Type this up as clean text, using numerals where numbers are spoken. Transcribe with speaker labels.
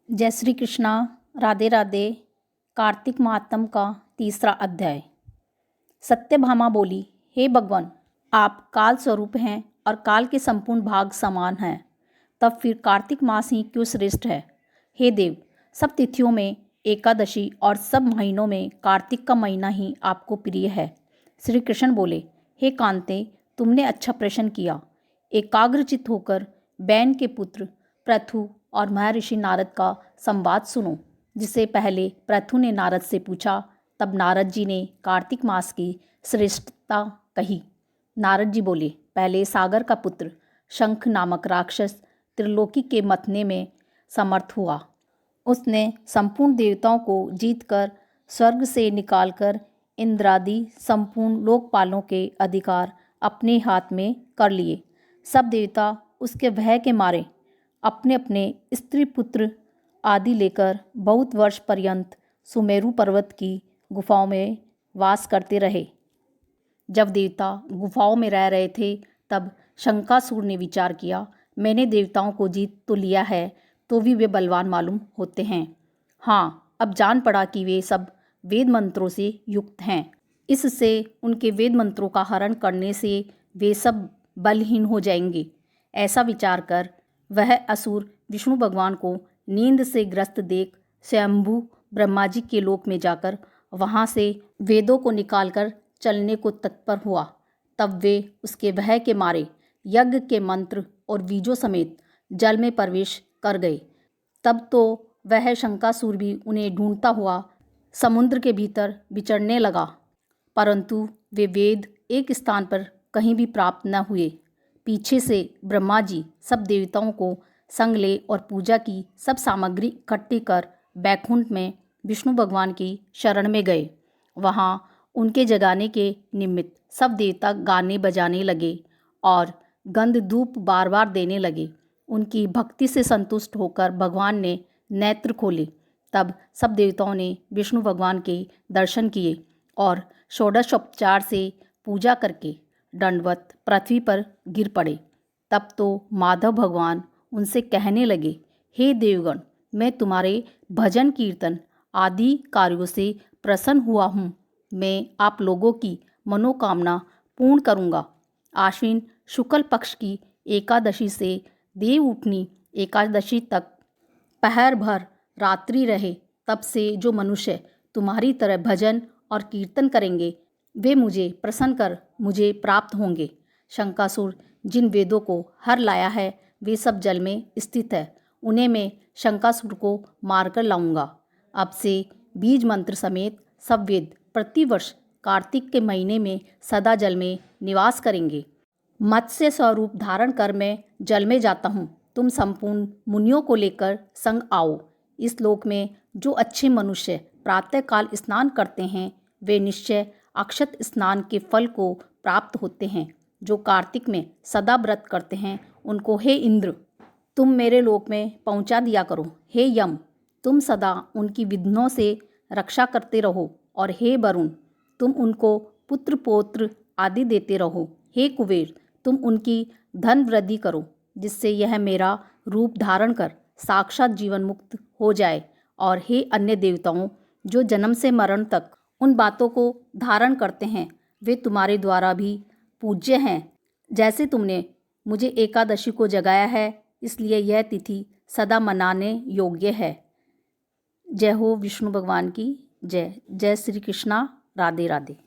Speaker 1: जय श्री कृष्णा। राधे राधे। कार्तिक महात्म का तीसरा अध्याय। सत्यभामा बोली, हे भगवान, आप काल स्वरूप हैं और काल के संपूर्ण भाग समान हैं, तब फिर कार्तिक मास ही क्यों श्रेष्ठ है। हे देव, सब तिथियों में एकादशी और सब महीनों में कार्तिक का महीना ही आपको प्रिय है। श्री कृष्ण बोले, हे कांते, तुमने अच्छा प्रश्न किया। एकाग्रचित होकर बैन के पुत्र पृथु और महर्षि नारद का संवाद सुनो। जिससे पहले पृथु ने नारद से पूछा, तब नारद जी ने कार्तिक मास की श्रेष्ठता कही। नारद जी बोले, पहले सागर का पुत्र शंख नामक राक्षस त्रिलोकी के मथने में समर्थ हुआ। उसने संपूर्ण देवताओं को जीतकर स्वर्ग से निकालकर इंद्रादि संपूर्ण लोकपालों के अधिकार अपने हाथ में कर लिए। सब देवता उसके भय के मारे अपने अपने स्त्री पुत्र आदि लेकर बहुत वर्ष पर्यंत सुमेरु पर्वत की गुफाओं में वास करते रहे। जब देवता गुफाओं में रह रहे थे, तब शंकासुर ने विचार किया, मैंने देवताओं को जीत तो लिया है, तो भी वे बलवान मालूम होते हैं। हाँ, अब जान पड़ा कि वे सब वेद मंत्रों से युक्त हैं। इससे उनके वेद मंत्रों का हरण करने से वे सब बलहीन हो जाएंगे। ऐसा विचार कर वह असुर विष्णु भगवान को नींद से ग्रस्त देख स्वयंभू ब्रह्मा जी के लोक में जाकर वहाँ से वेदों को निकालकर चलने को तत्पर हुआ। तब वे उसके भय के मारे यज्ञ के मंत्र और बीजों समेत जल में प्रवेश कर गए। तब तो वह शंकासुर भी उन्हें ढूंढता हुआ समुद्र के भीतर विचरने लगा, परंतु वे वेद एक स्थान पर कहीं भी प्राप्त न हुए। पीछे से ब्रह्मा जी सब देवताओं को संग ले और पूजा की सब सामग्री इकट्ठी कर बैकुंठ में विष्णु भगवान की शरण में गए। वहाँ उनके जगाने के निमित्त सब देवता गाने बजाने लगे और गंध धूप बार बार देने लगे। उनकी भक्ति से संतुष्ट होकर भगवान ने नेत्र खोले। तब सब देवताओं ने विष्णु भगवान के दर्शन किए और षोडशोपचार से पूजा करके दंडवत पृथ्वी पर गिर पड़े। तब तो माधव भगवान उनसे कहने लगे, हे देवगण, मैं तुम्हारे भजन कीर्तन आदि कार्यों से प्रसन्न हुआ हूँ। मैं आप लोगों की मनोकामना पूर्ण करूँगा। आश्विन शुक्ल पक्ष की एकादशी से देव उठनी एकादशी तक पहर भर रात्रि रहे, तब से जो मनुष्य तुम्हारी तरह भजन और कीर्तन करेंगे, वे मुझे प्रसन्न कर मुझे प्राप्त होंगे। शंकासुर जिन वेदों को हर लाया है, वे सब जल में स्थित है। उन्हें मैं शंकासुर को मारकर लाऊंगा। अब से बीज मंत्र समेत सब वेद प्रतिवर्ष कार्तिक के महीने में सदा जल में निवास करेंगे। मत्स्य स्वरूप धारण कर मैं जल में जाता हूँ। तुम संपूर्ण मुनियों को लेकर संग आओ। इस लोक में जो अच्छे मनुष्य प्रातःकाल स्नान करते हैं, वे निश्चय अक्षत स्नान के फल को प्राप्त होते हैं। जो कार्तिक में सदा व्रत करते हैं, उनको हे इंद्र, तुम मेरे लोक में पहुंचा दिया करो। हे यम, तुम सदा उनकी विघ्नों से रक्षा करते रहो। और हे वरुण, तुम उनको पुत्र पौत्र आदि देते रहो। हे कुबेर, तुम उनकी धन वृद्धि करो, जिससे यह मेरा रूप धारण कर साक्षात जीवन मुक्त हो जाए। और हे अन्य देवताओं, जो जन्म से मरण तक उन बातों को धारण करते हैं, वे तुम्हारे द्वारा भी पूज्य हैं। जैसे तुमने मुझे एकादशी को जगाया है, इसलिए यह तिथि सदा मनाने योग्य है। जय हो विष्णु भगवान की जय। जय श्री कृष्णा। राधे राधे।